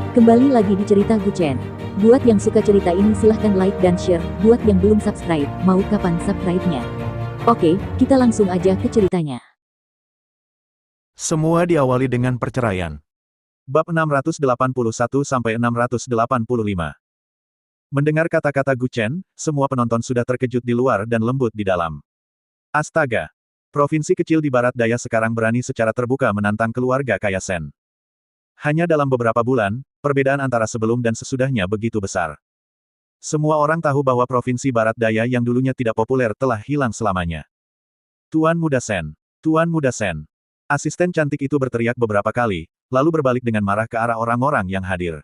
Kembali lagi di cerita Guchen. Buat yang suka cerita ini silahkan like dan share, buat yang belum subscribe, mau kapan subscribe-nya? Oke, kita langsung aja ke ceritanya. Semua diawali dengan perceraian. Bab 681-685. Mendengar kata-kata Guchen, semua penonton sudah terkejut di luar dan lembut di dalam. Astaga! Provinsi kecil di barat daya sekarang berani secara terbuka menantang keluarga kaya Sen. Hanya dalam beberapa bulan, perbedaan antara sebelum dan sesudahnya begitu besar. Semua orang tahu bahwa provinsi barat daya yang dulunya tidak populer telah hilang selamanya. Tuan Muda Sen! Tuan Muda Sen! Asisten cantik itu berteriak beberapa kali, lalu berbalik dengan marah ke arah orang-orang yang hadir.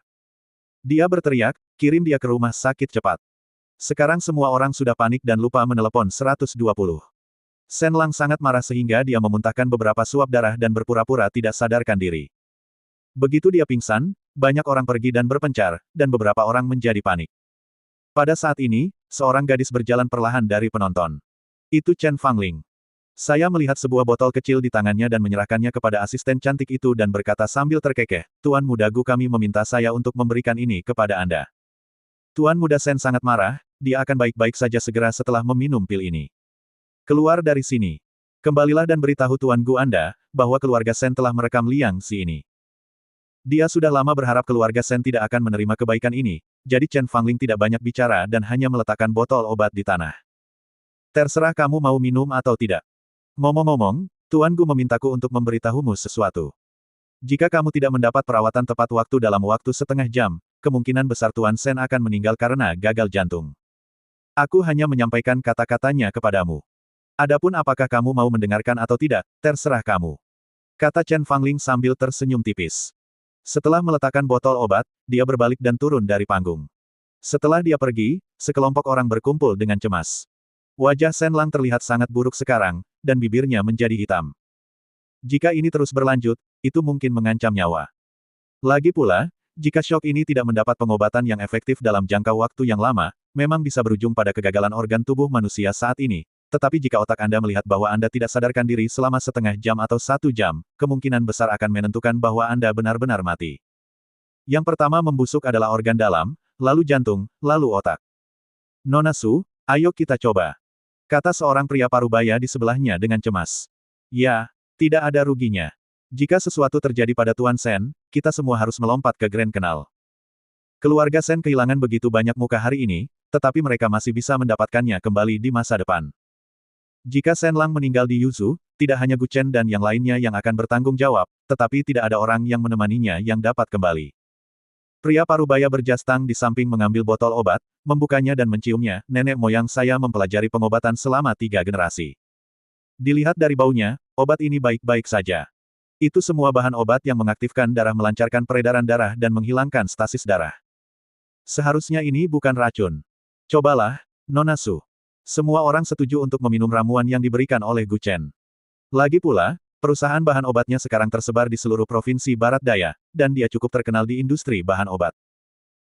Dia berteriak, kirim dia ke rumah sakit cepat. Sekarang semua orang sudah panik dan lupa menelepon 120. Sen Lang sangat marah sehingga dia memuntahkan beberapa suap darah dan berpura-pura tidak sadarkan diri. Begitu dia pingsan, banyak orang pergi dan berpencar, dan beberapa orang menjadi panik. Pada saat ini, seorang gadis berjalan perlahan dari penonton. Itu Chen Fangling. Saya melihat sebuah botol kecil di tangannya dan menyerahkannya kepada asisten cantik itu dan berkata sambil terkekeh, Tuan Muda Gu kami meminta saya untuk memberikan ini kepada Anda. Tuan Muda Sen sangat marah, dia akan baik-baik saja segera setelah meminum pil ini. Keluar dari sini. Kembalilah dan beritahu Tuan Gu Anda, bahwa keluarga Sen telah merekam Liang Si ini. Dia sudah lama berharap keluarga Sen tidak akan menerima kebaikan ini, jadi Chen Fangling tidak banyak bicara dan hanya meletakkan botol obat di tanah. Terserah kamu mau minum atau tidak. Ngomong-ngomong, Tuan Gu memintaku untuk memberitahumu sesuatu. Jika kamu tidak mendapat perawatan tepat waktu dalam waktu setengah jam, kemungkinan besar Tuan Sen akan meninggal karena gagal jantung. Aku hanya menyampaikan kata-katanya kepadamu. Adapun apakah kamu mau mendengarkan atau tidak, terserah kamu. Kata Chen Fangling sambil tersenyum tipis. Setelah meletakkan botol obat, dia berbalik dan turun dari panggung. Setelah dia pergi, sekelompok orang berkumpul dengan cemas. Wajah Sen Lang terlihat sangat buruk sekarang, dan bibirnya menjadi hitam. Jika ini terus berlanjut, itu mungkin mengancam nyawa. Lagi pula, jika shock ini tidak mendapat pengobatan yang efektif dalam jangka waktu yang lama, memang bisa berujung pada kegagalan organ tubuh manusia saat ini. Tetapi jika otak Anda melihat bahwa Anda tidak sadarkan diri selama setengah jam atau 1 jam, kemungkinan besar akan menentukan bahwa Anda benar-benar mati. Yang pertama membusuk adalah organ dalam, lalu jantung, lalu otak. Nona Su, ayo kita coba. Kata seorang pria parubaya di sebelahnya dengan cemas. Ya, tidak ada ruginya. Jika sesuatu terjadi pada Tuan Sen, kita semua harus melompat ke Grand Canal. Keluarga Sen kehilangan begitu banyak muka hari ini, tetapi mereka masih bisa mendapatkannya kembali di masa depan. Jika Sen Lang meninggal di Yuzu, tidak hanya Guchen dan yang lainnya yang akan bertanggung jawab, tetapi tidak ada orang yang menemaninya yang dapat kembali. Pria parubaya berjas tang di samping mengambil botol obat, membukanya dan menciumnya, nenek moyang saya mempelajari pengobatan selama 3 generasi. Dilihat dari baunya, obat ini baik-baik saja. Itu semua bahan obat yang mengaktifkan darah melancarkan peredaran darah dan menghilangkan stasis darah. Seharusnya ini bukan racun. Cobalah, Nona Su. Semua orang setuju untuk meminum ramuan yang diberikan oleh Guchen. Lagi pula, perusahaan bahan obatnya sekarang tersebar di seluruh provinsi barat daya, dan dia cukup terkenal di industri bahan obat.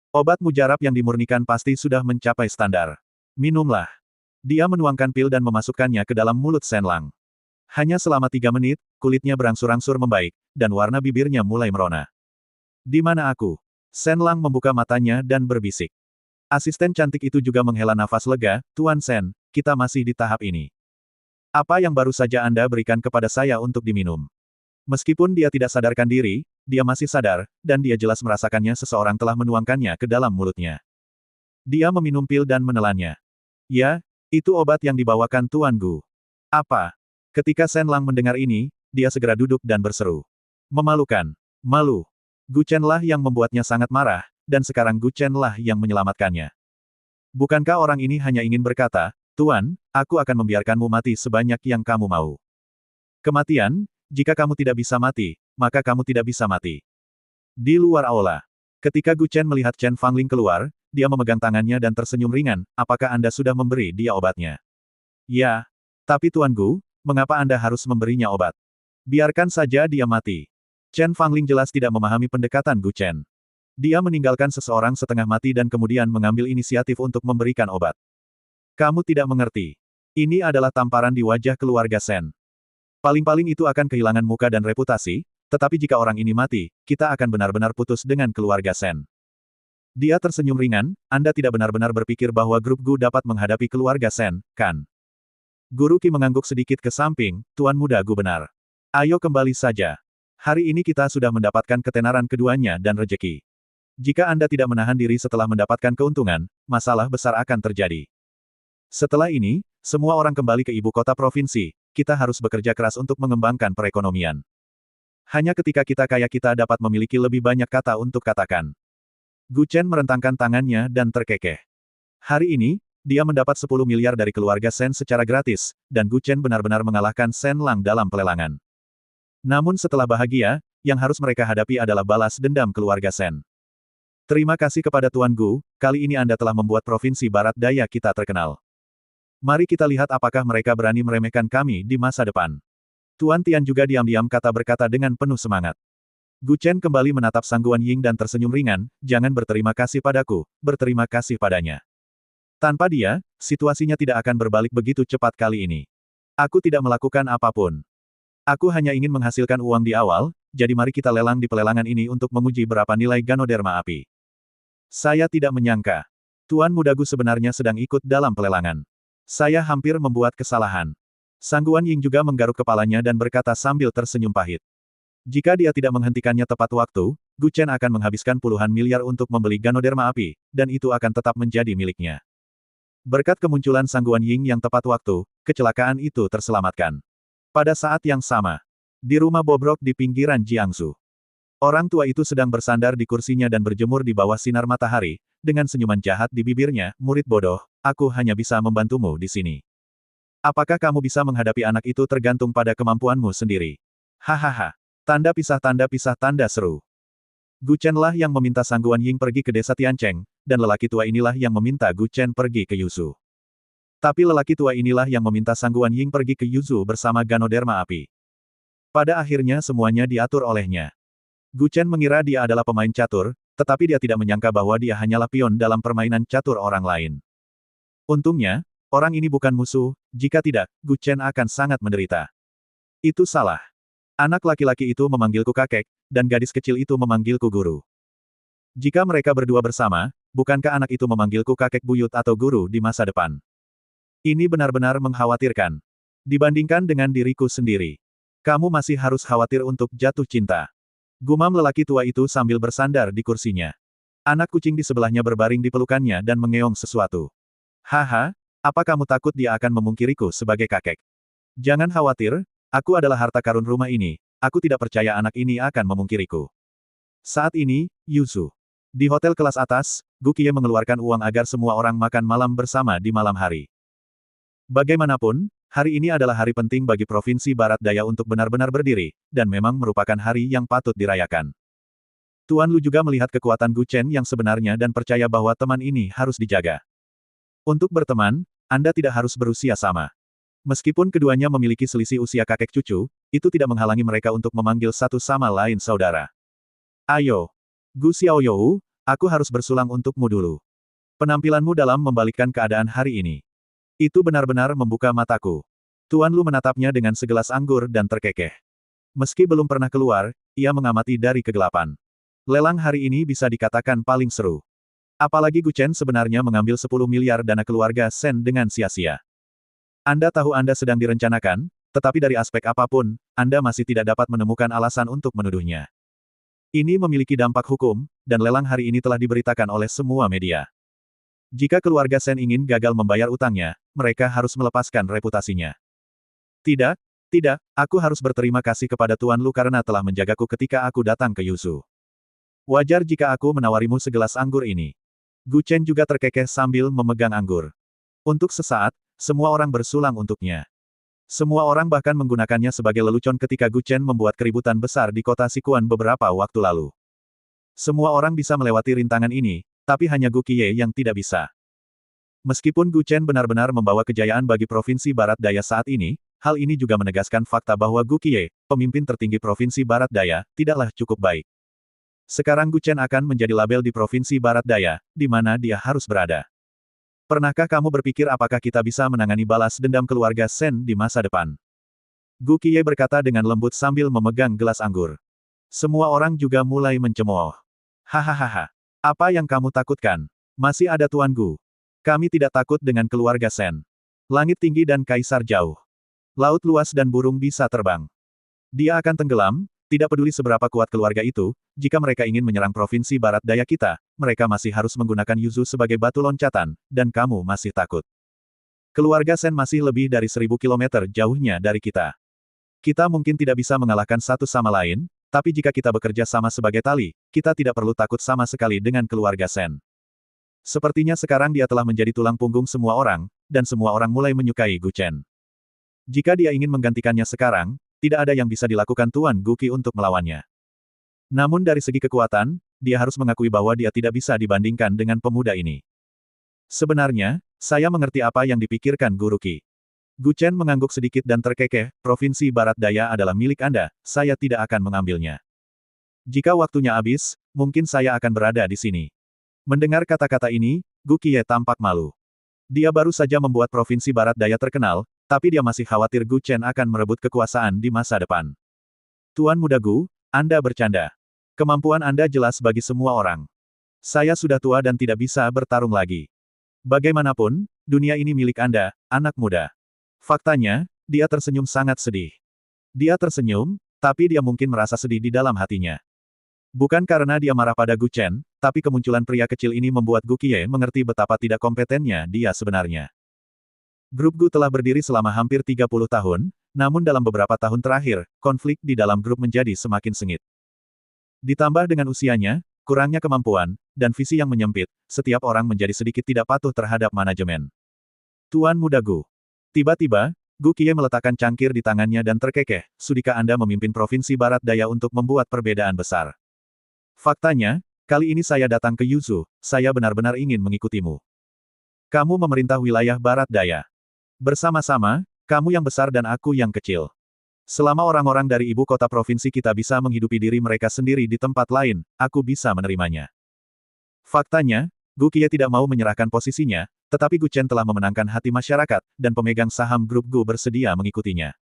Obat mujarab yang dimurnikan pasti sudah mencapai standar. Minumlah. Dia menuangkan pil dan memasukkannya ke dalam mulut Sen Lang. Hanya selama 3 menit, kulitnya berangsur-angsur membaik, dan warna bibirnya mulai merona. Di mana aku? Sen Lang membuka matanya dan berbisik. Asisten cantik itu juga menghela nafas lega, Tuan Sen, kita masih di tahap ini. Apa yang baru saja Anda berikan kepada saya untuk diminum? Meskipun dia tidak sadarkan diri, dia masih sadar, dan dia jelas merasakannya seseorang telah menuangkannya ke dalam mulutnya. Dia meminum pil dan menelannya. Ya, itu obat yang dibawakan Tuan Gu. Apa? Ketika Sen Lang mendengar ini, dia segera duduk dan berseru. Memalukan. Malu. Guchen lah yang membuatnya sangat marah, dan sekarang Guchen lah yang menyelamatkannya. Bukankah orang ini hanya ingin berkata, Tuan, aku akan membiarkanmu mati sebanyak yang kamu mau. Kematian, jika kamu tidak bisa mati, maka kamu tidak bisa mati. Di luar aula. Ketika Guchen melihat Chen Fangling keluar, dia memegang tangannya dan tersenyum ringan, apakah Anda sudah memberi dia obatnya? Ya. Tapi Tuan Gu, mengapa Anda harus memberinya obat? Biarkan saja dia mati. Chen Fangling jelas tidak memahami pendekatan Guchen. Dia meninggalkan seseorang setengah mati dan kemudian mengambil inisiatif untuk memberikan obat. Kamu tidak mengerti. Ini adalah tamparan di wajah keluarga Sen. Paling-paling itu akan kehilangan muka dan reputasi, Tetapi jika orang ini mati, kita akan benar-benar putus dengan keluarga Sen. Dia tersenyum ringan, Anda tidak benar-benar berpikir bahwa grup Gu dapat menghadapi keluarga Sen, kan? Guru Qi mengangguk sedikit ke samping, Tuan Muda Gu benar. Ayo kembali saja. Hari ini kita sudah mendapatkan ketenaran keduanya dan rejeki. Jika Anda tidak menahan diri setelah mendapatkan keuntungan, masalah besar akan terjadi. Setelah ini, semua orang kembali ke ibu kota provinsi, kita harus bekerja keras untuk mengembangkan perekonomian. Hanya ketika kita kaya kita dapat memiliki lebih banyak kata untuk katakan. Gu Chen merentangkan tangannya dan terkekeh. Hari ini, dia mendapat 10 miliar dari keluarga Sen secara gratis, dan Gu Chen benar-benar mengalahkan Sen Lang dalam pelelangan. Namun setelah bahagia, yang harus mereka hadapi adalah balas dendam keluarga Sen. Terima kasih kepada Tuan Gu, kali ini Anda telah membuat provinsi Barat Daya kita terkenal. Mari kita lihat apakah mereka berani meremehkan kami di masa depan. Tuan Tian juga diam-diam berkata dengan penuh semangat. Gu Chen kembali menatap Sang Guan Ying dan tersenyum ringan, jangan berterima kasih padaku, berterima kasih padanya. Tanpa dia, situasinya tidak akan berbalik begitu cepat kali ini. Aku tidak melakukan apapun. Aku hanya ingin menghasilkan uang di awal, jadi mari kita lelang di pelelangan ini untuk menguji berapa nilai Ganoderma api. Saya tidak menyangka. Tuan Muda Gu sebenarnya sedang ikut dalam pelelangan. Saya hampir membuat kesalahan. Sang Guan Ying juga menggaruk kepalanya dan berkata sambil tersenyum pahit. Jika dia tidak menghentikannya tepat waktu, Gu Chen akan menghabiskan puluhan miliar untuk membeli Ganoderma api, dan itu akan tetap menjadi miliknya. Berkat kemunculan Sang Guan Ying yang tepat waktu, kecelakaan itu terselamatkan. Pada saat yang sama, di rumah bobrok di pinggiran Jiangsu, orang tua itu sedang bersandar di kursinya dan berjemur di bawah sinar matahari, dengan senyuman jahat di bibirnya, murid bodoh, aku hanya bisa membantumu di sini. Apakah kamu bisa menghadapi anak itu tergantung pada kemampuanmu sendiri. Hahaha. Tanda pisah tanda seru. Gu Chen lah yang meminta Sang Guan Ying pergi ke desa Tiancheng, dan lelaki tua inilah yang meminta Gu Chen pergi ke Yuzu. Tapi lelaki tua inilah yang meminta Sang Guan Ying pergi ke Yuzu bersama Ganoderma api. Pada akhirnya semuanya diatur olehnya. Gu Chen mengira dia adalah pemain catur, tetapi dia tidak menyangka bahwa dia hanyalah pion dalam permainan catur orang lain. Untungnya, orang ini bukan musuh, jika tidak, Gu Chen akan sangat menderita. Itu salah. Anak laki-laki itu memanggilku kakek, dan gadis kecil itu memanggilku guru. Jika mereka berdua bersama, bukankah anak itu memanggilku kakek buyut atau guru di masa depan? Ini benar-benar mengkhawatirkan. Dibandingkan dengan diriku sendiri. Kamu masih harus khawatir untuk jatuh cinta. Gumam lelaki tua itu sambil bersandar di kursinya. Anak kucing di sebelahnya berbaring di pelukannya dan mengeong sesuatu. Haha, apa kamu takut dia akan memungkiriku sebagai kakek? Jangan khawatir, aku adalah harta karun rumah ini, aku tidak percaya anak ini akan memungkiriku. Saat ini, Yuzu. Di hotel kelas atas, Gu Qiye mengeluarkan uang agar semua orang makan malam bersama di malam hari. Bagaimanapun, hari ini adalah hari penting bagi Provinsi Barat Daya untuk benar-benar berdiri, dan memang merupakan hari yang patut dirayakan. Tuan Lu juga melihat kekuatan Gu Chen yang sebenarnya dan percaya bahwa teman ini harus dijaga. Untuk berteman, Anda tidak harus berusia sama. Meskipun keduanya memiliki selisih usia kakek cucu, itu tidak menghalangi mereka untuk memanggil satu sama lain saudara. Ayo, Gu Xiaoyou, aku harus bersulang untukmu dulu. Penampilanmu dalam membalikkan keadaan hari ini. Itu benar-benar membuka mataku. Tuan Lu menatapnya dengan segelas anggur dan terkekeh. Meski belum pernah keluar, ia mengamati dari kegelapan. Lelang hari ini bisa dikatakan paling seru. Apalagi Gu Chen sebenarnya mengambil 10 miliar dana keluarga Sen dengan sia-sia. Anda tahu Anda sedang direncanakan, tetapi dari aspek apapun, Anda masih tidak dapat menemukan alasan untuk menuduhnya. Ini memiliki dampak hukum, dan lelang hari ini telah diberitakan oleh semua media. Jika keluarga Sen ingin gagal membayar utangnya, mereka harus melepaskan reputasinya. Tidak, aku harus berterima kasih kepada Tuan Lu karena telah menjagaku ketika aku datang ke Yuzu. Wajar jika aku menawarimu segelas anggur ini. Gu Chen juga terkekeh sambil memegang anggur. Untuk sesaat, semua orang bersulang untuknya. Semua orang bahkan menggunakannya sebagai lelucon ketika Gu Chen membuat keributan besar di kota Sichuan beberapa waktu lalu. Semua orang bisa melewati rintangan ini, tapi hanya Gu Qiye yang tidak bisa. Meskipun Gu Chen benar-benar membawa kejayaan bagi Provinsi Barat Daya saat ini, hal ini juga menegaskan fakta bahwa Gu Qiye, pemimpin tertinggi Provinsi Barat Daya, tidaklah cukup baik. Sekarang Gu Chen akan menjadi label di Provinsi Barat Daya, di mana dia harus berada. Pernahkah kamu berpikir apakah kita bisa menangani balas dendam keluarga Sen di masa depan? Gu Qiye berkata dengan lembut sambil memegang gelas anggur. Semua orang juga mulai mencemooh. Hahaha. Apa yang kamu takutkan? Masih ada Tuan Gu. Kami tidak takut dengan keluarga Sen. Langit tinggi dan kaisar jauh. Laut luas dan burung bisa terbang. Dia akan tenggelam, tidak peduli seberapa kuat keluarga itu, jika mereka ingin menyerang provinsi barat daya kita, mereka masih harus menggunakan Yuzu sebagai batu loncatan, dan kamu masih takut. Keluarga Sen masih lebih dari 1000 kilometer jauhnya dari kita. Kita mungkin tidak bisa mengalahkan satu sama lain, tapi jika kita bekerja sama sebagai tali, kita tidak perlu takut sama sekali dengan keluarga Sen. Sepertinya sekarang dia telah menjadi tulang punggung semua orang, dan semua orang mulai menyukai Gu Chen. Jika dia ingin menggantikannya sekarang, tidak ada yang bisa dilakukan Tuan Guki untuk melawannya. Namun dari segi kekuatan, dia harus mengakui bahwa dia tidak bisa dibandingkan dengan pemuda ini. Sebenarnya, saya mengerti apa yang dipikirkan Guru Qi. Gu Chen mengangguk sedikit dan terkekeh, provinsi barat daya adalah milik Anda, saya tidak akan mengambilnya. Jika waktunya habis, mungkin saya akan berada di sini. Mendengar kata-kata ini, Gu Qie tampak malu. Dia baru saja membuat provinsi barat daya terkenal, tapi dia masih khawatir Gu Chen akan merebut kekuasaan di masa depan. Tuan Muda Gu, Anda bercanda. Kemampuan Anda jelas bagi semua orang. Saya sudah tua dan tidak bisa bertarung lagi. Bagaimanapun, dunia ini milik Anda, anak muda. Faktanya, dia tersenyum sangat sedih. Dia tersenyum, tapi dia mungkin merasa sedih di dalam hatinya. Bukan karena dia marah pada Gu Chen, tapi kemunculan pria kecil ini membuat Gu Qie mengerti betapa tidak kompetennya dia sebenarnya. Grup Gu telah berdiri selama hampir 30 tahun, namun dalam beberapa tahun terakhir, konflik di dalam grup menjadi semakin sengit. Ditambah dengan usianya, kurangnya kemampuan, dan visi yang menyempit, setiap orang menjadi sedikit tidak patuh terhadap manajemen. Tuan Muda Gu. Tiba-tiba, Gu Qie meletakkan cangkir di tangannya dan terkekeh, sudikah Anda memimpin provinsi barat daya untuk membuat perbedaan besar? Faktanya, kali ini saya datang ke Yuzu, saya benar-benar ingin mengikutimu. Kamu memerintah wilayah barat daya. Bersama-sama, kamu yang besar dan aku yang kecil. Selama orang-orang dari ibu kota provinsi kita bisa menghidupi diri mereka sendiri di tempat lain, aku bisa menerimanya. Faktanya, Gu Qie tidak mau menyerahkan posisinya, tetapi Gu Chen telah memenangkan hati masyarakat, dan pemegang saham grup Gu bersedia mengikutinya.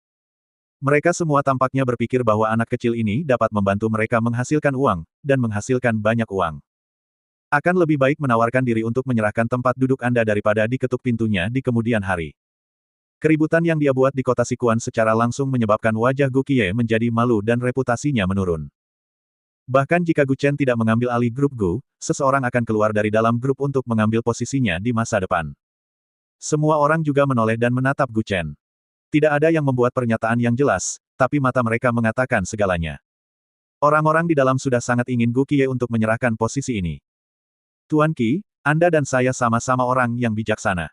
Mereka semua tampaknya berpikir bahwa anak kecil ini dapat membantu mereka menghasilkan uang, dan menghasilkan banyak uang. Akan lebih baik menawarkan diri untuk menyerahkan tempat duduk Anda daripada diketuk pintunya di kemudian hari. Keributan yang dia buat di kota Sikuan secara langsung menyebabkan wajah Gu Qie menjadi malu dan reputasinya menurun. Bahkan jika Gu Chen tidak mengambil alih grup Gu, seseorang akan keluar dari dalam grup untuk mengambil posisinya di masa depan. Semua orang juga menoleh dan menatap Gu Chen. Tidak ada yang membuat pernyataan yang jelas, tapi mata mereka mengatakan segalanya. Orang-orang di dalam sudah sangat ingin Gu Qie untuk menyerahkan posisi ini. Tuan Qi, Anda dan saya sama-sama orang yang bijaksana.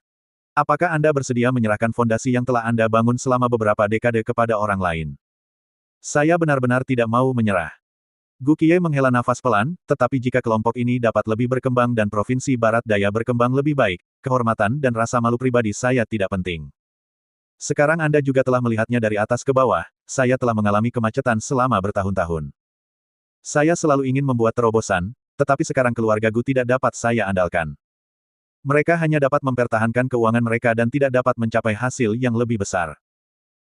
Apakah Anda bersedia menyerahkan fondasi yang telah Anda bangun selama beberapa dekade kepada orang lain? Saya benar-benar tidak mau menyerah. Gu Qie menghela nafas pelan, tetapi jika kelompok ini dapat lebih berkembang dan provinsi barat daya berkembang lebih baik, kehormatan dan rasa malu pribadi saya tidak penting. Sekarang Anda juga telah melihatnya dari atas ke bawah, saya telah mengalami kemacetan selama bertahun-tahun. Saya selalu ingin membuat terobosan, tetapi sekarang keluarga Gu tidak dapat saya andalkan. Mereka hanya dapat mempertahankan keuangan mereka dan tidak dapat mencapai hasil yang lebih besar.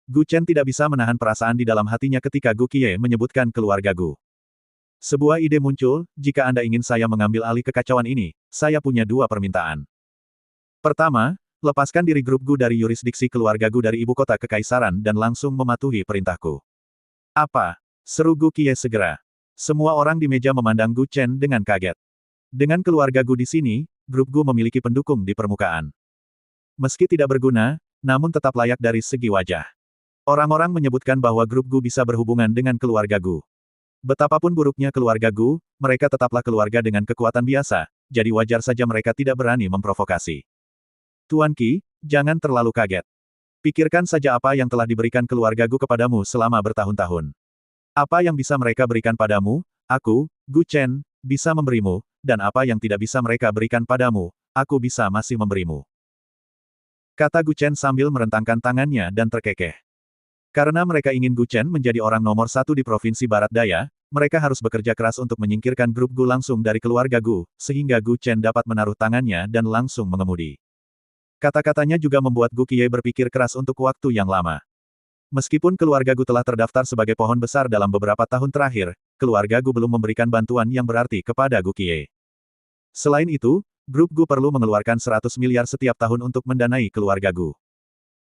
Gu Chen tidak bisa menahan perasaan di dalam hatinya ketika Gu Qie menyebutkan keluarga Gu. Sebuah ide muncul, jika Anda ingin saya mengambil alih kekacauan ini, saya punya dua permintaan. Pertama, lepaskan diri grup Gu dari yurisdiksi keluarga Gu dari ibu kota kekaisaran dan langsung mematuhi perintahku. Apa? Seru Gu Qie segera. Semua orang di meja memandang Gu Chen dengan kaget. Dengan keluarga Gu di sini, grup Gu memiliki pendukung di permukaan. Meski tidak berguna, namun tetap layak dari segi wajah. Orang-orang menyebutkan bahwa grup Gu bisa berhubungan dengan keluarga Gu. Betapapun buruknya keluarga Gu, mereka tetaplah keluarga dengan kekuatan biasa, jadi wajar saja mereka tidak berani memprovokasi. Tuan Qi, jangan terlalu kaget. Pikirkan saja apa yang telah diberikan keluarga Gu kepadamu selama bertahun-tahun. Apa yang bisa mereka berikan padamu, aku, Gu Chen, bisa memberimu, dan apa yang tidak bisa mereka berikan padamu, aku bisa masih memberimu. Kata Gu Chen sambil merentangkan tangannya dan terkekeh. Karena mereka ingin Gu Chen menjadi orang nomor satu di provinsi barat daya, mereka harus bekerja keras untuk menyingkirkan grup Gu langsung dari keluarga Gu, sehingga Gu Chen dapat menaruh tangannya dan langsung mengemudi. Kata-katanya juga membuat Gu Qie berpikir keras untuk waktu yang lama. Meskipun keluarga Gu telah terdaftar sebagai pohon besar dalam beberapa tahun terakhir, keluarga Gu belum memberikan bantuan yang berarti kepada Gu Qiye. Selain itu, grup Gu perlu mengeluarkan 100 miliar setiap tahun untuk mendanai keluarga Gu.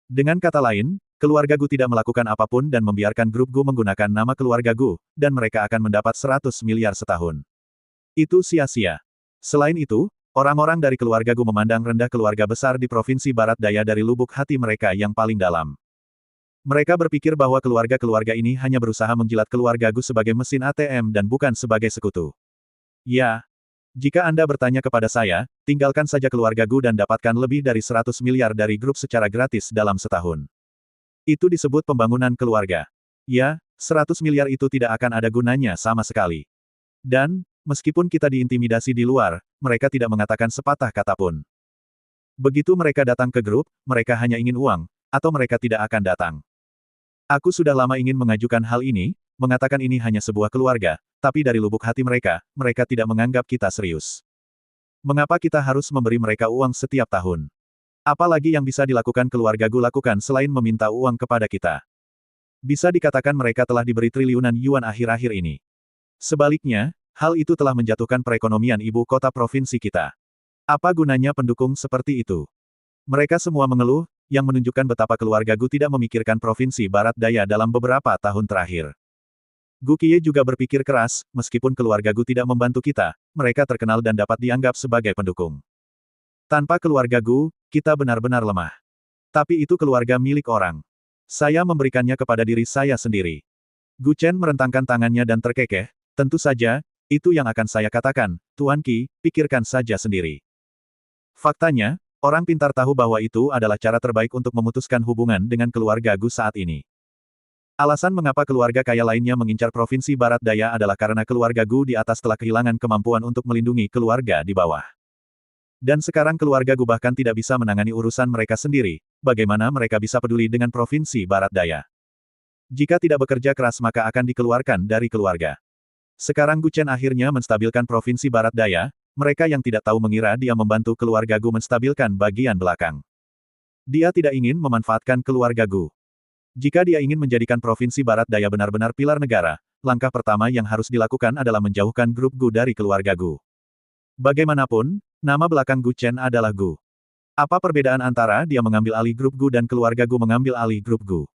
Dengan kata lain, keluarga Gu tidak melakukan apapun dan membiarkan grup Gu menggunakan nama keluarga Gu, dan mereka akan mendapat 100 miliar setahun. Itu sia-sia. Selain itu, orang-orang dari keluarga Gu memandang rendah keluarga besar di Provinsi Barat Daya dari lubuk hati mereka yang paling dalam. Mereka berpikir bahwa keluarga-keluarga ini hanya berusaha menjilat keluarga Gu sebagai mesin ATM dan bukan sebagai sekutu. Ya, jika Anda bertanya kepada saya, tinggalkan saja keluarga Gu dan dapatkan lebih dari 100 miliar dari grup secara gratis dalam setahun. Itu disebut pembangunan keluarga. Ya, 100 miliar itu tidak akan ada gunanya sama sekali. Dan, meskipun kita diintimidasi di luar, mereka tidak mengatakan sepatah kata pun. Begitu mereka datang ke grup, mereka hanya ingin uang, atau mereka tidak akan datang. Aku sudah lama ingin mengajukan hal ini, mengatakan ini hanya sebuah keluarga, tapi dari lubuk hati mereka, mereka tidak menganggap kita serius. Mengapa kita harus memberi mereka uang setiap tahun? Apalagi yang bisa dilakukan keluarga Gu lakukan selain meminta uang kepada kita? Bisa dikatakan mereka telah diberi triliunan yuan akhir-akhir ini. Sebaliknya, hal itu telah menjatuhkan perekonomian ibu kota provinsi kita. Apa gunanya pendukung seperti itu? Mereka semua mengeluh, yang menunjukkan betapa keluarga Gu tidak memikirkan Provinsi Barat Daya dalam beberapa tahun terakhir. Gu Qiye juga berpikir keras, meskipun keluarga Gu tidak membantu kita, mereka terkenal dan dapat dianggap sebagai pendukung. Tanpa keluarga Gu, kita benar-benar lemah. Tapi itu keluarga milik orang. Saya memberikannya kepada diri saya sendiri. Gu Chen merentangkan tangannya dan terkekeh, tentu saja, itu yang akan saya katakan, Tuan Qi, pikirkan saja sendiri. Faktanya, orang pintar tahu bahwa itu adalah cara terbaik untuk memutuskan hubungan dengan keluarga Gu saat ini. Alasan mengapa keluarga kaya lainnya mengincar Provinsi Barat Daya adalah karena keluarga Gu di atas telah kehilangan kemampuan untuk melindungi keluarga di bawah. Dan sekarang keluarga Gu bahkan tidak bisa menangani urusan mereka sendiri, bagaimana mereka bisa peduli dengan Provinsi Barat Daya? Jika tidak bekerja keras maka akan dikeluarkan dari keluarga. Sekarang Gu Chen akhirnya menstabilkan Provinsi Barat Daya, mereka yang tidak tahu mengira dia membantu keluarga Gu menstabilkan bagian belakang. Dia tidak ingin memanfaatkan keluarga Gu. Jika dia ingin menjadikan Provinsi Barat Daya benar-benar pilar negara, langkah pertama yang harus dilakukan adalah menjauhkan grup Gu dari keluarga Gu. Bagaimanapun, nama belakang Gu Chen adalah Gu. Apa perbedaan antara dia mengambil alih grup Gu dan keluarga Gu mengambil alih grup Gu?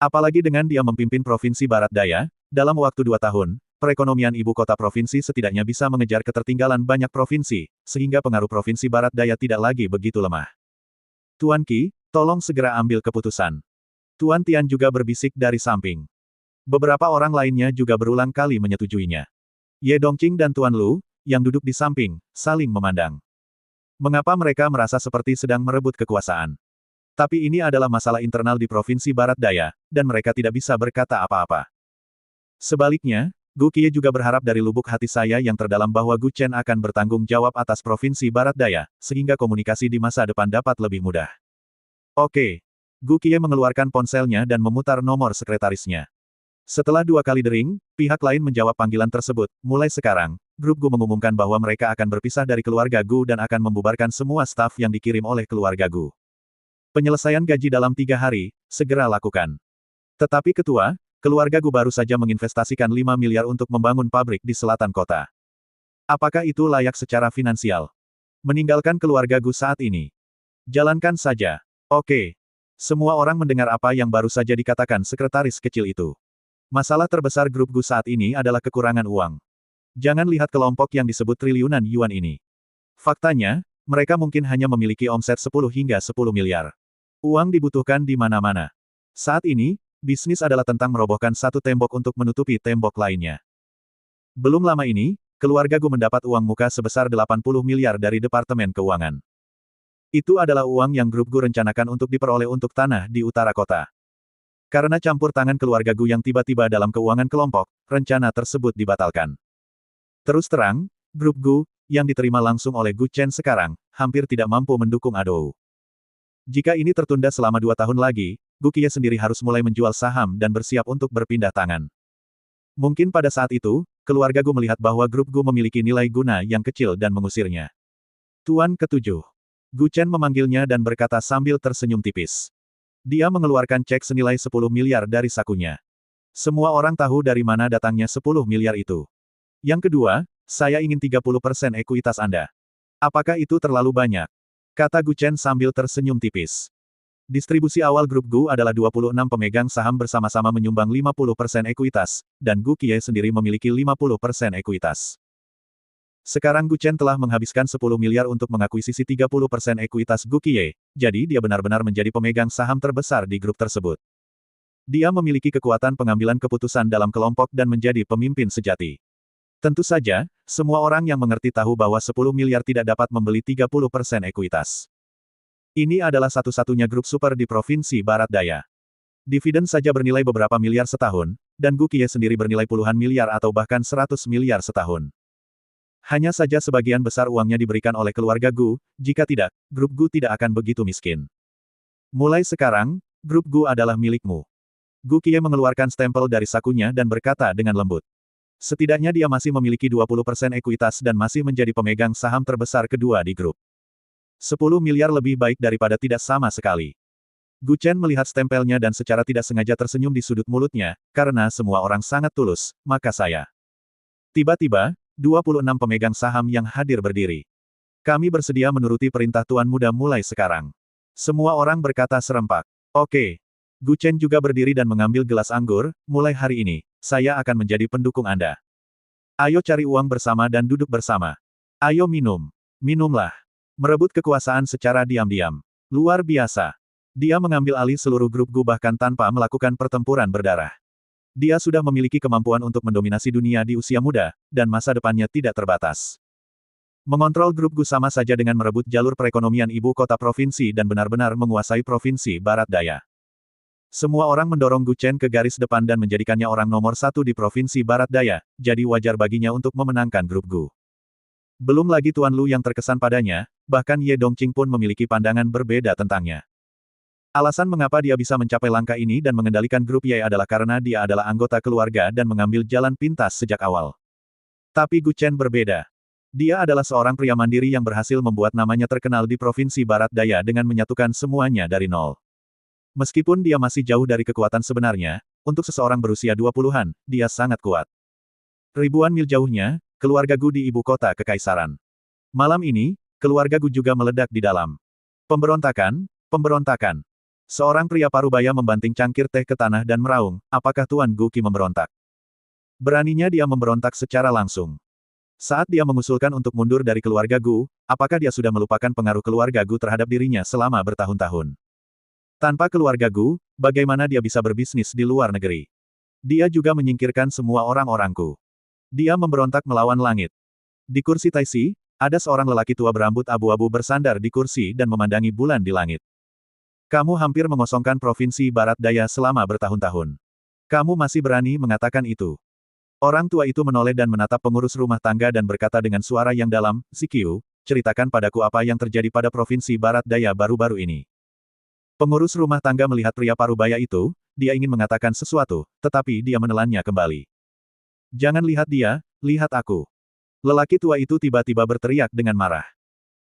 Apalagi dengan dia memimpin Provinsi Barat Daya, dalam waktu 2 tahun, perekonomian ibu kota provinsi setidaknya bisa mengejar ketertinggalan banyak provinsi, sehingga pengaruh Provinsi Barat Daya tidak lagi begitu lemah. Tuan Qi, tolong segera ambil keputusan. Tuan Tian juga berbisik dari samping. Beberapa orang lainnya juga berulang kali menyetujuinya. Ye Dongqing dan Tuan Lu, yang duduk di samping, saling memandang. Mengapa mereka merasa seperti sedang merebut kekuasaan? Tapi ini adalah masalah internal di Provinsi Barat Daya, dan mereka tidak bisa berkata apa-apa. Sebaliknya, Gu Qiye juga berharap dari lubuk hati saya yang terdalam bahwa Gu Chen akan bertanggung jawab atas Provinsi Barat Daya, sehingga komunikasi di masa depan dapat lebih mudah. Oke. Gu Qiye mengeluarkan ponselnya dan memutar nomor sekretarisnya. Setelah 2 kali dering, pihak lain menjawab panggilan tersebut. Mulai sekarang, grup Gu mengumumkan bahwa mereka akan berpisah dari keluarga Gu dan akan membubarkan semua staf yang dikirim oleh keluarga Gu. Penyelesaian gaji dalam 3 hari, segera lakukan. Tetapi ketua, keluarga Gu baru saja menginvestasikan 5 miliar untuk membangun pabrik di selatan kota. Apakah itu layak secara finansial? Meninggalkan keluarga Gu saat ini. Jalankan saja. Oke. Semua orang mendengar apa yang baru saja dikatakan sekretaris kecil itu. Masalah terbesar grup Gu saat ini adalah kekurangan uang. Jangan lihat kelompok yang disebut triliunan yuan ini. Faktanya, mereka mungkin hanya memiliki omset 10 hingga 10 miliar. Uang dibutuhkan di mana-mana. Saat ini, bisnis adalah tentang merobohkan satu tembok untuk menutupi tembok lainnya. Belum lama ini, keluarga Gu mendapat uang muka sebesar 80 miliar dari Departemen Keuangan. Itu adalah uang yang grup Gu rencanakan untuk diperoleh untuk tanah di utara kota. Karena campur tangan keluarga Gu yang tiba-tiba dalam keuangan kelompok, rencana tersebut dibatalkan. Terus terang, grup Gu, yang diterima langsung oleh Gu Chen sekarang, hampir tidak mampu mendukung Adou. Jika ini tertunda selama 2 tahun lagi, Gu Qiye sendiri harus mulai menjual saham dan bersiap untuk berpindah tangan. Mungkin pada saat itu, keluarga Gu melihat bahwa grup Gu memiliki nilai guna yang kecil dan mengusirnya. Tuan ketujuh. Gu Chen memanggilnya dan berkata sambil tersenyum tipis. Dia mengeluarkan cek senilai 10 miliar dari sakunya. Semua orang tahu dari mana datangnya 10 miliar itu. Yang kedua, saya ingin 30% ekuitas Anda. Apakah itu terlalu banyak? Kata Gu Chen sambil tersenyum tipis. Distribusi awal grup Gu adalah 26 pemegang saham bersama-sama menyumbang 50% ekuitas, dan Gu Qiye sendiri memiliki 50% ekuitas. Sekarang Gu Chen telah menghabiskan 10 miliar untuk mengakuisisi 30% ekuitas Gu Qiye, jadi dia benar-benar menjadi pemegang saham terbesar di grup tersebut. Dia memiliki kekuatan pengambilan keputusan dalam kelompok dan menjadi pemimpin sejati. Tentu saja, semua orang yang mengerti tahu bahwa 10 miliar tidak dapat membeli 30% ekuitas. Ini adalah satu-satunya grup super di Provinsi Barat Daya. Dividen saja bernilai beberapa miliar setahun, dan Gu Qiye sendiri bernilai puluhan miliar atau bahkan 100 miliar setahun. Hanya saja sebagian besar uangnya diberikan oleh keluarga Gu, jika tidak, grup Gu tidak akan begitu miskin. Mulai sekarang, grup Gu adalah milikmu. Gu Qiye mengeluarkan stempel dari sakunya dan berkata dengan lembut. Setidaknya dia masih memiliki 20% ekuitas dan masih menjadi pemegang saham terbesar kedua di grup. 10 miliar lebih baik daripada tidak sama sekali. Gu Chen melihat stempelnya dan secara tidak sengaja tersenyum di sudut mulutnya, karena semua orang sangat tulus, maka saya. Tiba-tiba, 26 pemegang saham yang hadir berdiri. Kami bersedia menuruti perintah Tuan Muda mulai sekarang. Semua orang berkata serempak. Oke. Gu Chen juga berdiri dan mengambil gelas anggur, mulai hari ini, saya akan menjadi pendukung Anda. Ayo cari uang bersama dan duduk bersama. Ayo minum. Minumlah. Merebut kekuasaan secara diam-diam. Luar biasa. Dia mengambil alih seluruh grup Gu bahkan tanpa melakukan pertempuran berdarah. Dia sudah memiliki kemampuan untuk mendominasi dunia di usia muda, dan masa depannya tidak terbatas. Mengontrol grup Gu sama saja dengan merebut jalur perekonomian ibu kota provinsi dan benar-benar menguasai provinsi Barat Daya. Semua orang mendorong Gu Chen ke garis depan dan menjadikannya orang nomor satu di provinsi Barat Daya, jadi wajar baginya untuk memenangkan grup Gu. Belum lagi Tuan Lu yang terkesan padanya, bahkan Ye Dongqing pun memiliki pandangan berbeda tentangnya. Alasan mengapa dia bisa mencapai langkah ini dan mengendalikan grup Ye adalah karena dia adalah anggota keluarga dan mengambil jalan pintas sejak awal. Tapi Gu Chen berbeda. Dia adalah seorang pria mandiri yang berhasil membuat namanya terkenal di Provinsi Barat Daya dengan menyatukan semuanya dari nol. Meskipun dia masih jauh dari kekuatan sebenarnya, untuk seseorang berusia 20-an, dia sangat kuat. Ribuan mil jauhnya, keluarga Gu di ibu kota kekaisaran. Malam ini, keluarga Gu juga meledak di dalam. Pemberontakan, pemberontakan. Seorang pria parubaya membanting cangkir teh ke tanah dan meraung, apakah Tuan Gu Qi memberontak? Beraninya dia memberontak secara langsung. Saat dia mengusulkan untuk mundur dari keluarga Gu, apakah dia sudah melupakan pengaruh keluarga Gu terhadap dirinya selama bertahun-tahun? Tanpa keluarga Gu, bagaimana dia bisa berbisnis di luar negeri? Dia juga menyingkirkan semua orang-orangku. Dia memberontak melawan langit. Di kursi Taixi, ada seorang lelaki tua berambut abu-abu bersandar di kursi dan memandangi bulan di langit. Kamu hampir mengosongkan provinsi Barat Daya selama bertahun-tahun. Kamu masih berani mengatakan itu. Orang tua itu menoleh dan menatap pengurus rumah tangga dan berkata dengan suara yang dalam, Ziqiu, ceritakan padaku apa yang terjadi pada provinsi Barat Daya baru-baru ini. Pengurus rumah tangga melihat pria parubaya itu, dia ingin mengatakan sesuatu, tetapi dia menelannya kembali. Jangan lihat dia, lihat aku. Lelaki tua itu tiba-tiba berteriak dengan marah.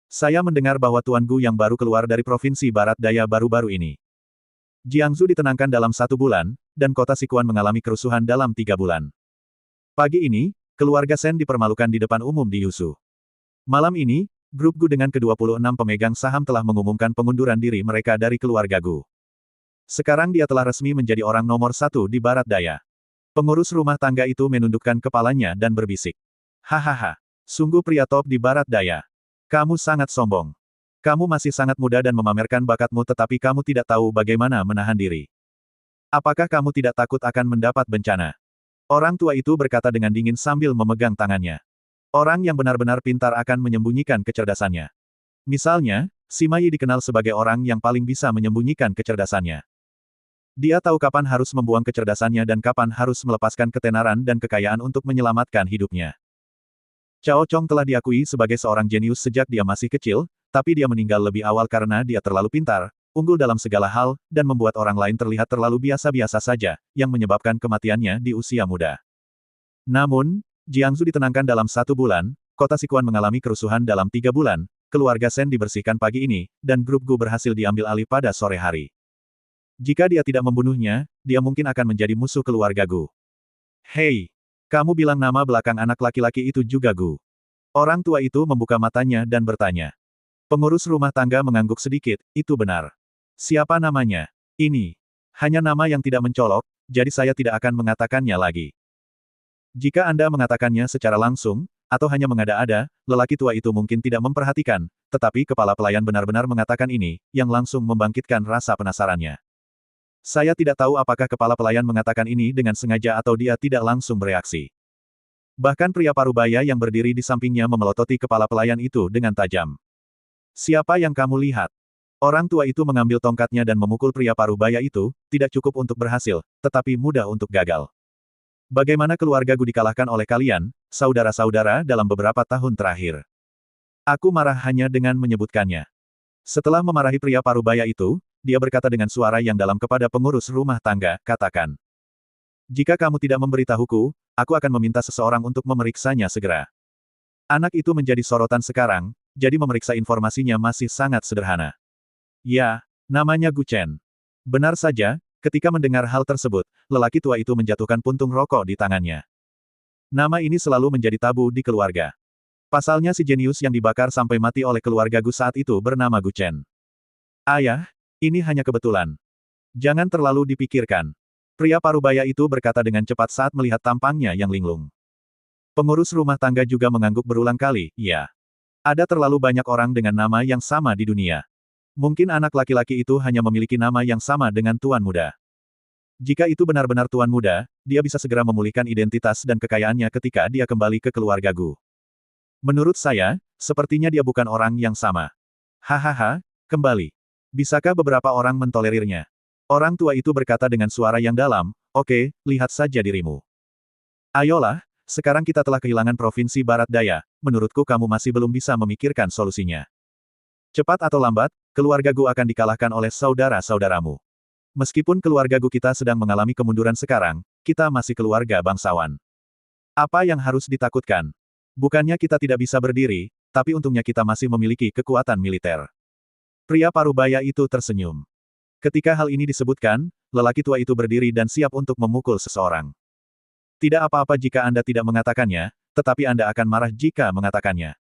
Saya mendengar bahwa Tuan Gu yang baru keluar dari Provinsi Barat Daya baru-baru ini. Jiangsu ditenangkan dalam 1 bulan, dan kota Sichuan mengalami kerusuhan dalam 3 bulan. Pagi ini, keluarga Shen dipermalukan di depan umum di Yushu. Malam ini, grup Gu dengan ke-26 pemegang saham telah mengumumkan pengunduran diri mereka dari keluarga Gu. Sekarang dia telah resmi menjadi orang nomor 1 di Barat Daya. Pengurus rumah tangga itu menundukkan kepalanya dan berbisik. Hahaha, sungguh pria top di Barat Daya. Kamu sangat sombong. Kamu masih sangat muda dan memamerkan bakatmu tetapi kamu tidak tahu bagaimana menahan diri. Apakah kamu tidak takut akan mendapat bencana? Orang tua itu berkata dengan dingin sambil memegang tangannya. Orang yang benar-benar pintar akan menyembunyikan kecerdasannya. Misalnya, Sima Yi dikenal sebagai orang yang paling bisa menyembunyikan kecerdasannya. Dia tahu kapan harus membuang kecerdasannya dan kapan harus melepaskan ketenaran dan kekayaan untuk menyelamatkan hidupnya. Cao Chong telah diakui sebagai seorang jenius sejak dia masih kecil, tapi dia meninggal lebih awal karena dia terlalu pintar, unggul dalam segala hal, dan membuat orang lain terlihat terlalu biasa-biasa saja, yang menyebabkan kematiannya di usia muda. Namun, Jiangsu ditenangkan dalam 1 bulan, kota Sichuan mengalami kerusuhan dalam 3 bulan, keluarga Shen dibersihkan pagi ini, dan grup Gu berhasil diambil alih pada sore hari. Jika dia tidak membunuhnya, dia mungkin akan menjadi musuh keluarga Gu. Hei, kamu bilang nama belakang anak laki-laki itu juga Gu. Orang tua itu membuka matanya dan bertanya. Pengurus rumah tangga mengangguk sedikit, itu benar. Siapa namanya? Ini. Hanya nama yang tidak mencolok, jadi saya tidak akan mengatakannya lagi. Jika Anda mengatakannya secara langsung, atau hanya mengada-ada, lelaki tua itu mungkin tidak memperhatikan, tetapi kepala pelayan benar-benar mengatakan ini, yang langsung membangkitkan rasa penasarannya. Saya tidak tahu apakah kepala pelayan mengatakan ini dengan sengaja atau dia tidak langsung bereaksi. Bahkan pria parubaya yang berdiri di sampingnya memelototi kepala pelayan itu dengan tajam. Siapa yang kamu lihat? Orang tua itu mengambil tongkatnya dan memukul pria parubaya itu, tidak cukup untuk berhasil, tetapi mudah untuk gagal. Bagaimana keluarga Gu dikalahkan oleh kalian, saudara-saudara dalam beberapa tahun terakhir? Aku marah hanya dengan menyebutkannya. Setelah memarahi pria parubaya itu, dia berkata dengan suara yang dalam kepada pengurus rumah tangga, katakan. Jika kamu tidak memberitahuku, aku akan meminta seseorang untuk memeriksanya segera. Anak itu menjadi sorotan sekarang, jadi memeriksa informasinya masih sangat sederhana. Ya, namanya Gu Chen. Benar saja, ketika mendengar hal tersebut, lelaki tua itu menjatuhkan puntung rokok di tangannya. Nama ini selalu menjadi tabu di keluarga. Pasalnya si jenius yang dibakar sampai mati oleh keluarga Gu saat itu bernama Gu Chen. Ayah, ini hanya kebetulan. Jangan terlalu dipikirkan. Pria parubaya itu berkata dengan cepat saat melihat tampangnya yang linglung. Pengurus rumah tangga juga mengangguk berulang kali, ya. Ada terlalu banyak orang dengan nama yang sama di dunia. Mungkin anak laki-laki itu hanya memiliki nama yang sama dengan Tuan Muda. Jika itu benar-benar Tuan Muda, dia bisa segera memulihkan identitas dan kekayaannya ketika dia kembali ke keluarga Gu. Menurut saya, sepertinya dia bukan orang yang sama. Hahaha, kembali. Bisakah beberapa orang mentolerirnya? Orang tua itu berkata dengan suara yang dalam, oke, lihat saja dirimu. Ayolah, sekarang kita telah kehilangan Provinsi Barat Daya, menurutku kamu masih belum bisa memikirkan solusinya. Cepat atau lambat, keluarga Gu akan dikalahkan oleh saudara-saudaramu. Meskipun keluarga Gu kita sedang mengalami kemunduran sekarang, kita masih keluarga bangsawan. Apa yang harus ditakutkan? Bukannya kita tidak bisa berdiri, tapi untungnya kita masih memiliki kekuatan militer. Pria parubaya itu tersenyum. Ketika hal ini disebutkan, lelaki tua itu berdiri dan siap untuk memukul seseorang. Tidak apa-apa jika Anda tidak mengatakannya, tetapi Anda akan marah jika mengatakannya.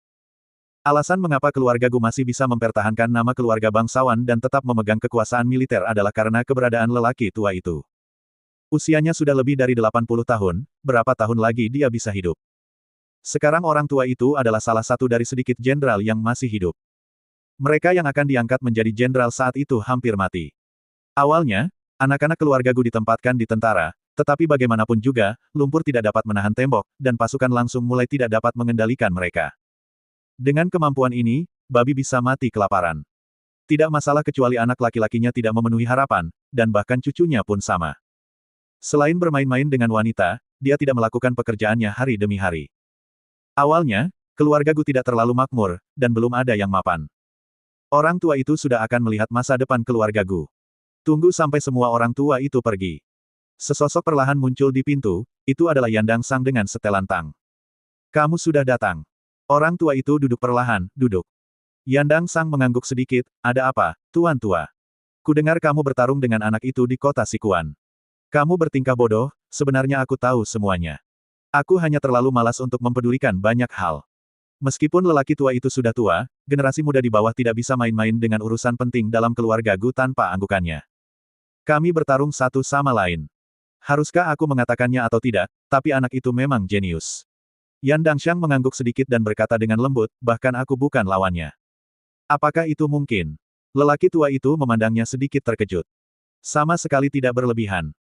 Alasan mengapa keluarga Gu masih bisa mempertahankan nama keluarga bangsawan dan tetap memegang kekuasaan militer adalah karena keberadaan lelaki tua itu. Usianya sudah lebih dari 80 tahun, berapa tahun lagi dia bisa hidup? Sekarang orang tua itu adalah salah satu dari sedikit jenderal yang masih hidup. Mereka yang akan diangkat menjadi jenderal saat itu hampir mati. Awalnya, anak-anak keluarga Gu ditempatkan di tentara, tetapi bagaimanapun juga, lumpur tidak dapat menahan tembok, dan pasukan langsung mulai tidak dapat mengendalikan mereka. Dengan kemampuan ini, babi bisa mati kelaparan. Tidak masalah kecuali anak laki-lakinya tidak memenuhi harapan, dan bahkan cucunya pun sama. Selain bermain-main dengan wanita, dia tidak melakukan pekerjaannya hari demi hari. Awalnya, keluarga Gu tidak terlalu makmur, dan belum ada yang mapan. Orang tua itu sudah akan melihat masa depan keluarga Gu. Tunggu sampai semua orang tua itu pergi. Sesosok perlahan muncul di pintu, itu adalah Yandang Sang dengan setelan tang. Kamu sudah datang. Orang tua itu duduk perlahan, duduk. Yandang Sang mengangguk sedikit, ada apa, Tuan Tua? Kudengar kamu bertarung dengan anak itu di kota Sikuan. Kamu bertingkah bodoh, sebenarnya aku tahu semuanya. Aku hanya terlalu malas untuk mempedulikan banyak hal. Meskipun lelaki tua itu sudah tua, generasi muda di bawah tidak bisa main-main dengan urusan penting dalam keluarga Gu tanpa anggukannya. Kami bertarung satu sama lain. Haruskah aku mengatakannya atau tidak, tapi anak itu memang jenius. Yan Dangxiang mengangguk sedikit dan berkata dengan lembut, bahkan aku bukan lawannya. Apakah itu mungkin? Lelaki tua itu memandangnya sedikit terkejut. Sama sekali tidak berlebihan.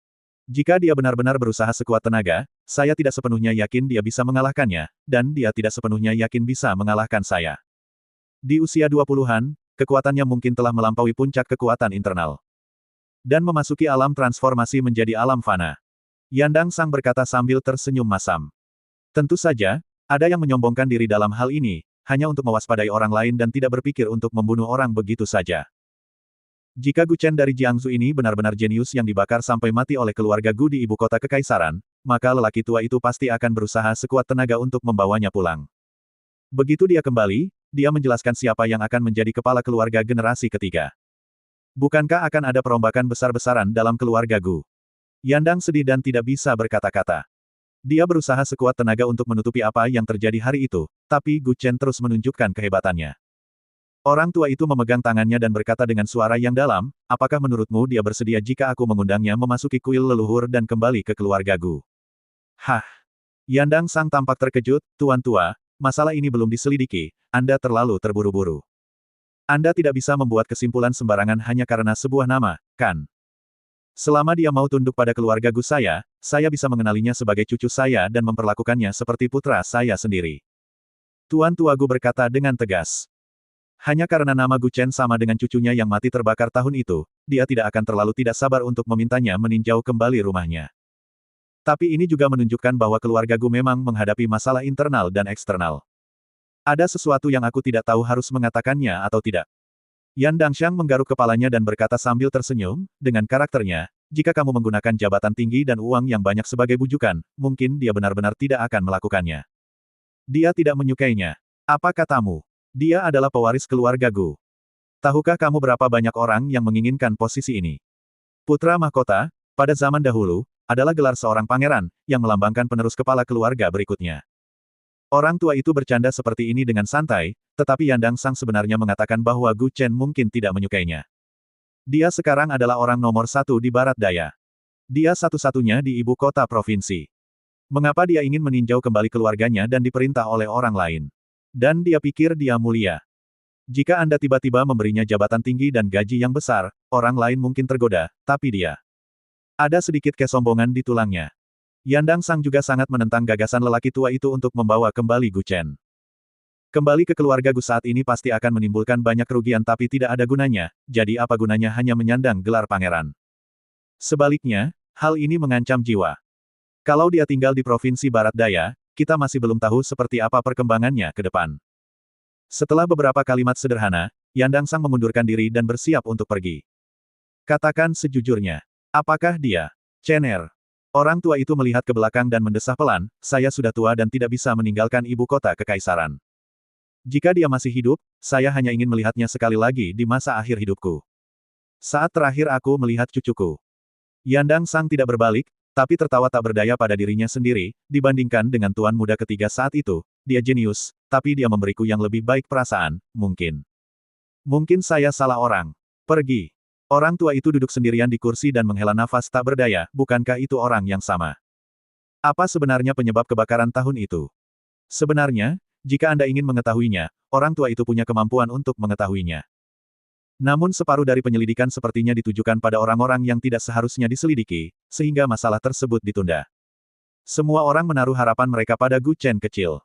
Jika dia benar-benar berusaha sekuat tenaga, saya tidak sepenuhnya yakin dia bisa mengalahkannya, dan dia tidak sepenuhnya yakin bisa mengalahkan saya. Di usia 20-an, kekuatannya mungkin telah melampaui puncak kekuatan internal. Dan memasuki alam transformasi menjadi alam fana. Yandang Sang berkata sambil tersenyum masam. Tentu saja, ada yang menyombongkan diri dalam hal ini, hanya untuk mewaspadai orang lain dan tidak berpikir untuk membunuh orang begitu saja. Jika Gu Chen dari Jiangsu ini benar-benar jenius yang dibakar sampai mati oleh keluarga Gu di ibu kota kekaisaran, maka lelaki tua itu pasti akan berusaha sekuat tenaga untuk membawanya pulang. Begitu dia kembali, dia menjelaskan siapa yang akan menjadi kepala keluarga generasi ketiga. Bukankah akan ada perombakan besar-besaran dalam keluarga Gu? Yandang sedih dan tidak bisa berkata-kata. Dia berusaha sekuat tenaga untuk menutupi apa yang terjadi hari itu, tapi Gu Chen terus menunjukkan kehebatannya. Orang tua itu memegang tangannya dan berkata dengan suara yang dalam, apakah menurutmu dia bersedia jika aku mengundangnya memasuki kuil leluhur dan kembali ke keluarga Gu? Hah! Yandang Sang tampak terkejut, Tuan tua, masalah ini belum diselidiki, Anda terlalu terburu-buru. Anda tidak bisa membuat kesimpulan sembarangan hanya karena sebuah nama, kan? Selama dia mau tunduk pada keluarga Gu saya bisa mengenalinya sebagai cucu saya dan memperlakukannya seperti putra saya sendiri. Tuan tua Gu berkata dengan tegas. Hanya karena nama Gu Chen sama dengan cucunya yang mati terbakar tahun itu, dia tidak akan terlalu tidak sabar untuk memintanya meninjau kembali rumahnya. Tapi ini juga menunjukkan bahwa keluarga Gu memang menghadapi masalah internal dan eksternal. Ada sesuatu yang aku tidak tahu harus mengatakannya atau tidak. Yan Dangxiang menggaruk kepalanya dan berkata sambil tersenyum, dengan karakternya, jika kamu menggunakan jabatan tinggi dan uang yang banyak sebagai bujukan, mungkin dia benar-benar tidak akan melakukannya. Dia tidak menyukainya. Apa katamu? Dia adalah pewaris keluarga Gu. Tahukah kamu berapa banyak orang yang menginginkan posisi ini? Putra mahkota, pada zaman dahulu, adalah gelar seorang pangeran, yang melambangkan penerus kepala keluarga berikutnya. Orang tua itu bercanda seperti ini dengan santai, tetapi Yandang Sang sebenarnya mengatakan bahwa Gu Chen mungkin tidak menyukainya. Dia sekarang adalah orang nomor satu di barat daya. Dia satu-satunya di ibu kota provinsi. Mengapa dia ingin meninjau kembali keluarganya dan diperintah oleh orang lain? Dan dia pikir dia mulia. Jika Anda tiba-tiba memberinya jabatan tinggi dan gaji yang besar, orang lain mungkin tergoda, tapi dia. Ada sedikit kesombongan di tulangnya. Yandang Sang juga sangat menentang gagasan lelaki tua itu untuk membawa kembali Gu Chen. Kembali ke keluarga Gu saat ini pasti akan menimbulkan banyak kerugian tapi tidak ada gunanya, jadi apa gunanya hanya menyandang gelar pangeran. Sebaliknya, hal ini mengancam jiwa. Kalau dia tinggal di provinsi Barat Daya, kita masih belum tahu seperti apa perkembangannya ke depan. Setelah beberapa kalimat sederhana, Yandang Sang mengundurkan diri dan bersiap untuk pergi. Katakan sejujurnya. Apakah dia? Cener. Orang tua itu melihat ke belakang dan mendesah pelan, saya sudah tua dan tidak bisa meninggalkan ibu kota kekaisaran. Jika dia masih hidup, saya hanya ingin melihatnya sekali lagi di masa akhir hidupku. Saat terakhir aku melihat cucuku. Yandang Sang tidak berbalik, tapi tertawa tak berdaya pada dirinya sendiri, dibandingkan dengan tuan muda ketiga saat itu, dia jenius, tapi dia memberiku yang lebih baik perasaan, mungkin. Mungkin saya salah orang. Pergi. Orang tua itu duduk sendirian di kursi dan menghela nafas tak berdaya, bukankah itu orang yang sama? Apa sebenarnya penyebab kebakaran tahun itu? Sebenarnya, jika Anda ingin mengetahuinya, orang tua itu punya kemampuan untuk mengetahuinya. Namun separuh dari penyelidikan sepertinya ditujukan pada orang-orang yang tidak seharusnya diselidiki, sehingga masalah tersebut ditunda. Semua orang menaruh harapan mereka pada Gu Chen kecil.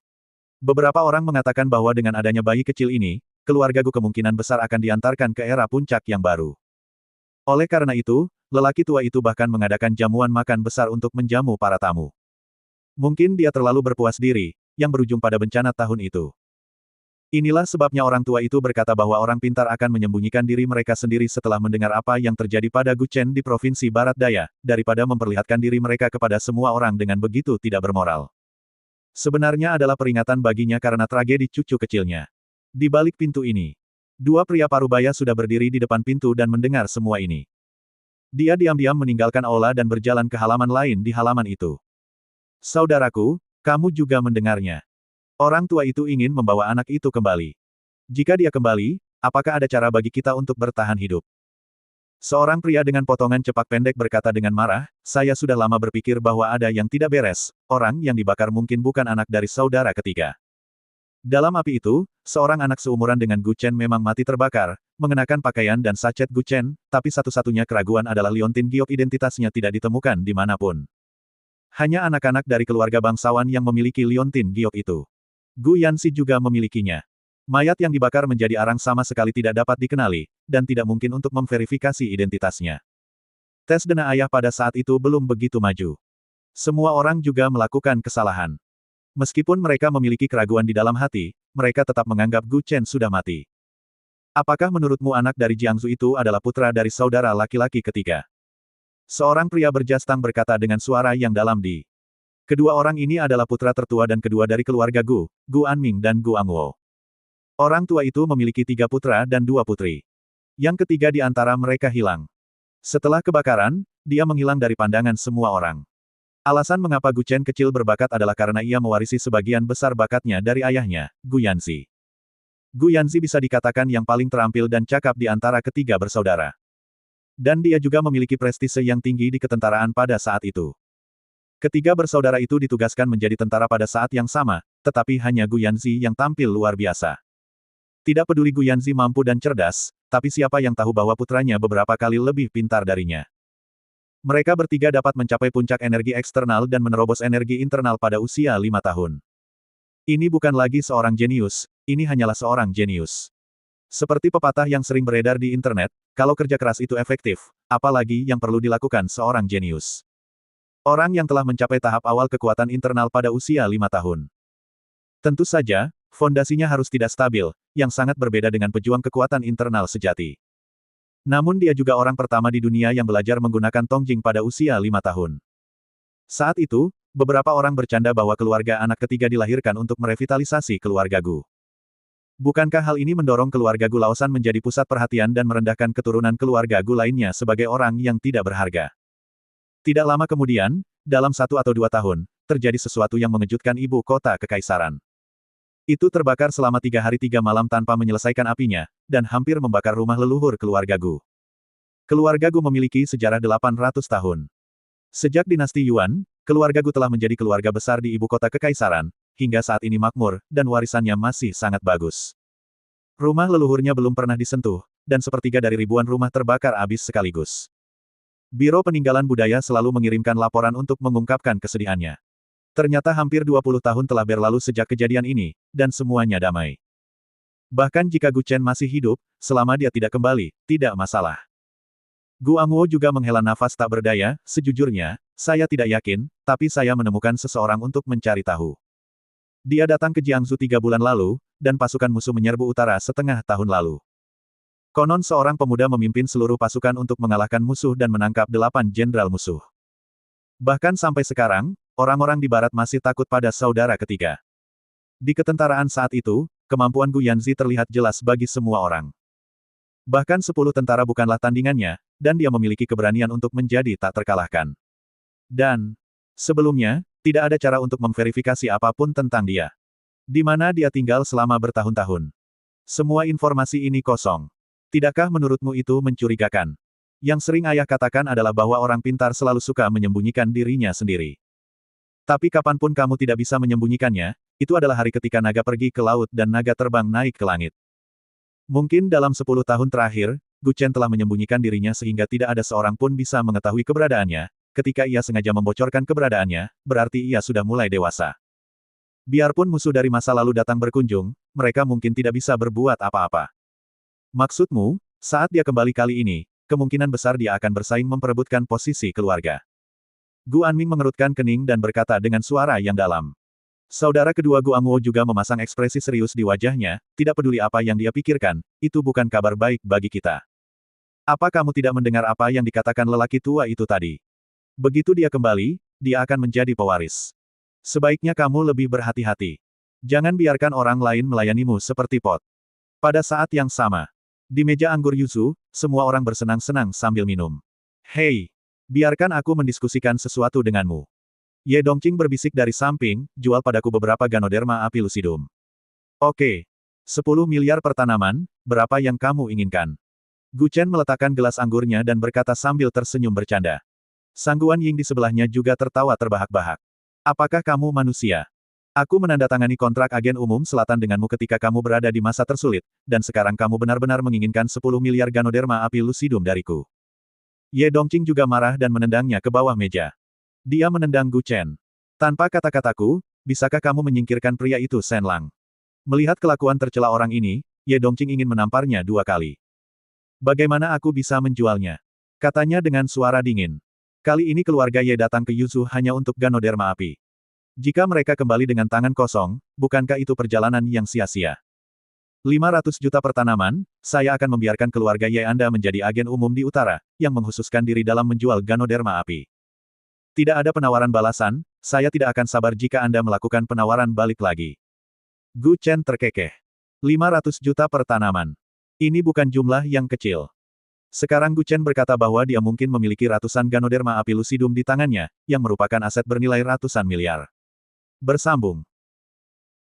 Beberapa orang mengatakan bahwa dengan adanya bayi kecil ini, keluarga Gu kemungkinan besar akan diantarkan ke era puncak yang baru. Oleh karena itu, lelaki tua itu bahkan mengadakan jamuan makan besar untuk menjamu para tamu. Mungkin dia terlalu berpuas diri, yang berujung pada bencana tahun itu. Inilah sebabnya orang tua itu berkata bahwa orang pintar akan menyembunyikan diri mereka sendiri setelah mendengar apa yang terjadi pada Gu Chen di Provinsi Barat Daya, daripada memperlihatkan diri mereka kepada semua orang dengan begitu tidak bermoral. Sebenarnya adalah peringatan baginya karena tragedi cucu kecilnya. Di balik pintu ini, dua pria parubaya sudah berdiri di depan pintu dan mendengar semua ini. Dia diam-diam meninggalkan aula dan berjalan ke halaman lain di halaman itu. Saudaraku, kamu juga mendengarnya. Orang tua itu ingin membawa anak itu kembali. Jika dia kembali, apakah ada cara bagi kita untuk bertahan hidup? Seorang pria dengan potongan cepak pendek berkata dengan marah, saya sudah lama berpikir bahwa ada yang tidak beres, orang yang dibakar mungkin bukan anak dari saudara ketiga. Dalam api itu, seorang anak seumuran dengan Gu Chen memang mati terbakar, mengenakan pakaian dan sachet Gu Chen, tapi satu-satunya keraguan adalah Liontin Giok identitasnya tidak ditemukan dimanapun. Hanya anak-anak dari keluarga bangsawan yang memiliki Liontin Giok itu. Gu Yanxi juga memilikinya. Mayat yang dibakar menjadi arang sama sekali tidak dapat dikenali, dan tidak mungkin untuk memverifikasi identitasnya. Tes DNA ayah pada saat itu belum begitu maju. Semua orang juga melakukan kesalahan. Meskipun mereka memiliki keraguan di dalam hati, mereka tetap menganggap Gu Chen sudah mati. Apakah menurutmu anak dari Jiangsu itu adalah putra dari saudara laki-laki ketiga? Seorang pria berjastang berkata dengan suara yang dalam di. Kedua orang ini adalah putra tertua dan kedua dari keluarga Gu, Gu Anming dan Gu Angwo. Orang tua itu memiliki 3 putra dan 2 putri. Yang ketiga di antara mereka hilang. Setelah kebakaran, dia menghilang dari pandangan semua orang. Alasan mengapa Gu Chen kecil berbakat adalah karena ia mewarisi sebagian besar bakatnya dari ayahnya, Gu Yanzi. Gu Yanzi bisa dikatakan yang paling terampil dan cakap di antara ketiga bersaudara. Dan dia juga memiliki prestise yang tinggi di ketentaraan pada saat itu. Ketiga bersaudara itu ditugaskan menjadi tentara pada saat yang sama, tetapi hanya Gu Yanzi yang tampil luar biasa. Tidak peduli Gu Yanzi mampu dan cerdas, tapi siapa yang tahu bahwa putranya beberapa kali lebih pintar darinya. Mereka bertiga dapat mencapai puncak energi eksternal dan menerobos energi internal pada usia 5 tahun. Ini bukan lagi seorang jenius, ini hanyalah seorang jenius. Seperti pepatah yang sering beredar di internet, kalau kerja keras itu efektif, apalagi yang perlu dilakukan seorang jenius. Orang yang telah mencapai tahap awal kekuatan internal pada usia 5 tahun. Tentu saja, fondasinya harus tidak stabil, yang sangat berbeda dengan pejuang kekuatan internal sejati. Namun dia juga orang pertama di dunia yang belajar menggunakan Tongjing pada usia 5 tahun. Saat itu, beberapa orang bercanda bahwa keluarga anak ketiga dilahirkan untuk merevitalisasi keluarga Gu. Bukankah hal ini mendorong keluarga Gu Laosan menjadi pusat perhatian dan merendahkan keturunan keluarga Gu lainnya sebagai orang yang tidak berharga? Tidak lama kemudian, dalam 1 atau 2 tahun, terjadi sesuatu yang mengejutkan ibu kota kekaisaran. Itu terbakar selama 3 hari 3 malam tanpa menyelesaikan apinya, dan hampir membakar rumah leluhur keluarga Gu. Keluarga Gu memiliki sejarah 800 tahun. Sejak dinasti Yuan, keluarga Gu telah menjadi keluarga besar di ibu kota kekaisaran, hingga saat ini makmur, dan warisannya masih sangat bagus. Rumah leluhurnya belum pernah disentuh, dan sepertiga dari ribuan rumah terbakar habis sekaligus. Biro Peninggalan Budaya selalu mengirimkan laporan untuk mengungkapkan kesedihannya. Ternyata hampir 20 tahun telah berlalu sejak kejadian ini, dan semuanya damai. Bahkan jika Gu Chen masih hidup, selama dia tidak kembali, tidak masalah. Gu Angwo juga menghela nafas tak berdaya, sejujurnya, saya tidak yakin, tapi saya menemukan seseorang untuk mencari tahu. Dia datang ke Jiangsu 3 bulan lalu, dan pasukan musuh menyerbu utara setengah tahun lalu. Konon seorang pemuda memimpin seluruh pasukan untuk mengalahkan musuh dan menangkap 8 jenderal musuh. Bahkan sampai sekarang, orang-orang di barat masih takut pada saudara ketiga. Di ketentaraan saat itu, kemampuan Gu Yanzi terlihat jelas bagi semua orang. Bahkan 10 tentara bukanlah tandingannya, dan dia memiliki keberanian untuk menjadi tak terkalahkan. Dan, sebelumnya, tidak ada cara untuk memverifikasi apapun tentang dia. Di mana dia tinggal selama bertahun-tahun. Semua informasi ini kosong. Tidakkah menurutmu itu mencurigakan? Yang sering ayah katakan adalah bahwa orang pintar selalu suka menyembunyikan dirinya sendiri. Tapi kapanpun kamu tidak bisa menyembunyikannya, itu adalah hari ketika naga pergi ke laut dan naga terbang naik ke langit. Mungkin dalam 10 tahun terakhir, Gu Chen telah menyembunyikan dirinya sehingga tidak ada seorang pun bisa mengetahui keberadaannya. Ketika ia sengaja membocorkan keberadaannya, berarti ia sudah mulai dewasa. Biarpun musuh dari masa lalu datang berkunjung, mereka mungkin tidak bisa berbuat apa-apa. Maksudmu, saat dia kembali kali ini, kemungkinan besar dia akan bersaing memperebutkan posisi keluarga. Gu Anming mengerutkan kening dan berkata dengan suara yang dalam. Saudara kedua Gu Angwo juga memasang ekspresi serius di wajahnya, tidak peduli apa yang dia pikirkan, itu bukan kabar baik bagi kita. Apa kamu tidak mendengar apa yang dikatakan lelaki tua itu tadi? Begitu dia kembali, dia akan menjadi pewaris. Sebaiknya kamu lebih berhati-hati. Jangan biarkan orang lain melayanimu seperti pot. Pada saat yang sama, di meja anggur yuzu, semua orang bersenang-senang sambil minum. Hei, biarkan aku mendiskusikan sesuatu denganmu. Ye Dongqing berbisik dari samping, jual padaku beberapa Ganoderma api lucidum. Oke. 10 miliar per tanaman, berapa yang kamu inginkan? Gu Chen meletakkan gelas anggurnya dan berkata sambil tersenyum bercanda. Sang Guan Ying di sebelahnya juga tertawa terbahak-bahak. Apakah kamu manusia? Aku menandatangani kontrak agen umum selatan denganmu ketika kamu berada di masa tersulit, dan sekarang kamu benar-benar menginginkan 10 miliar Ganoderma api lucidum dariku. Ye Dongqing juga marah dan menendangnya ke bawah meja. Dia menendang Gu Chen. Tanpa kata-kataku, bisakah kamu menyingkirkan pria itu Shen Lang? Melihat kelakuan tercela orang ini, Ye Dongqing ingin menamparnya 2 kali. Bagaimana aku bisa menjualnya? Katanya dengan suara dingin. Kali ini keluarga Ye datang ke Yuzu hanya untuk Ganoderma api. Jika mereka kembali dengan tangan kosong, bukankah itu perjalanan yang sia-sia? 500 juta per tanaman, saya akan membiarkan keluarga Ye Anda menjadi agen umum di utara, yang menghususkan diri dalam menjual Ganoderma api. Tidak ada penawaran balasan, saya tidak akan sabar jika Anda melakukan penawaran balik lagi. Gu Chen terkekeh. 500 juta per tanaman. Ini bukan jumlah yang kecil. Sekarang Gu Chen berkata bahwa dia mungkin memiliki ratusan Ganoderma api lucidum di tangannya, yang merupakan aset bernilai ratusan miliar. Bersambung.